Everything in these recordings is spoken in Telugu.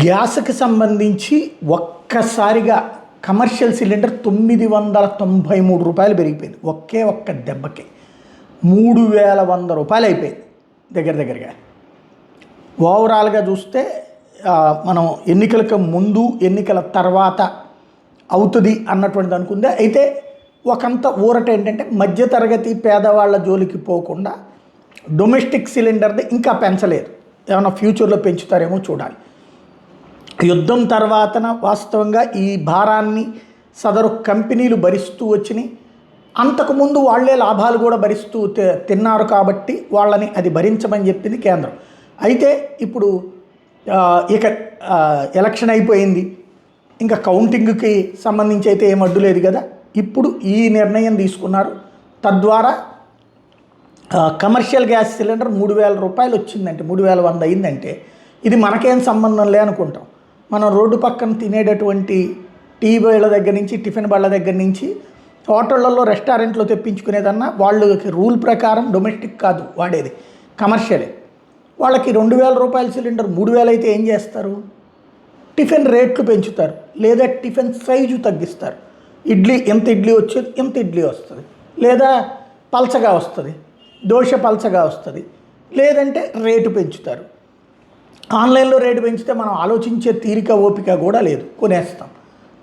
గ్యాస్కి సంబంధించి ఒక్కసారిగా కమర్షియల్ సిలిండర్ 993 రూపాయలు పెరిగిపోయింది. ఒక్క దెబ్బకి 3100 రూపాయలు అయిపోయింది దగ్గరగా. ఓవరాల్గా చూస్తే మనం ఎన్నికలకు ముందు ఎన్నికల తర్వాత అవుతుంది అన్నటువంటిది అనుకుందే. అయితే ఒకంత ఊరట ఏంటంటే మధ్యతరగతి పేదవాళ్ళ జోలికి పోకుండా డొమెస్టిక్ సిలిండర్ది ఇంకా పెంచలేదు. ఏమైనా ఫ్యూచర్లో పెంచుతారేమో చూడాలి. యుద్ధం తర్వాతన వాస్తవంగా ఈ భారాన్ని సదరు కంపెనీలు భరిస్తూ వచ్చినాయి. అంతకుముందు వాళ్లే లాభాలు కూడా భరిస్తూ తిన్నారు కాబట్టి వాళ్ళని అది భరించమని చెప్పింది కేంద్రం. అయితే ఇప్పుడు ఇక ఎలక్షన్ అయిపోయింది, ఇంకా కౌంటింగ్కి సంబంధించి అయితే ఏం అడ్డు లేదు కదా. ఇప్పుడు ఈ నిర్ణయం తీసుకున్నారు. తద్వారా కమర్షియల్ గ్యాస్ సిలిండర్ 3000 రూపాయలు వచ్చిందంటే 3100 అయిందంటే ఇది మనకేం సంబంధం లే అనుకుంటాం. మనం రోడ్డు పక్కన తినేటటువంటి టీ బళ్ళ దగ్గర నుంచి టిఫిన్ బళ్ళ దగ్గర నుంచి హోటళ్లలో రెస్టారెంట్లో తెప్పించుకునేదన్నా వాళ్ళకి రూల్ ప్రకారం డొమెస్టిక్ కాదు వాడేది, కమర్షియలే. వాళ్ళకి 2000 రూపాయల సిలిండర్ 3000 అయితే ఏం చేస్తారు? టిఫిన్ రేట్లు పెంచుతారు, లేదా టిఫిన్ సైజు తగ్గిస్తారు. ఎంత ఇడ్లీ వచ్చేది ఎంత ఇడ్లీ వస్తుంది, లేదా పల్చగా వస్తుంది, దోశ పల్చగా వస్తుంది, లేదంటే రేటు పెంచుతారు. ఆన్లైన్లో రేటు పెంచితే మనం ఆలోచించే తీరిక ఓపిక కూడా లేదు, కొనేస్తాం.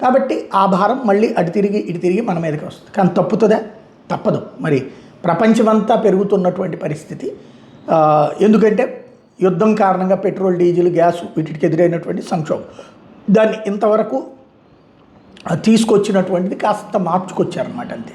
కాబట్టి ఆ భారం మళ్ళీ అటు తిరిగి ఇటు తిరిగి మన మీదకి వస్తుంది. కానీ తప్పుతుందా? తప్పదు. మరి ప్రపంచమంతా పెరుగుతున్నటువంటి పరిస్థితి. ఎందుకంటే యుద్ధం కారణంగా పెట్రోల్, డీజిల్, గ్యాస్ వీటికి ఎదురైనటువంటి సంక్షోభం, దాన్ని ఇంతవరకు తీసుకొచ్చినటువంటిది కాస్త మార్చుకొచ్చారన్నమాట అంతే.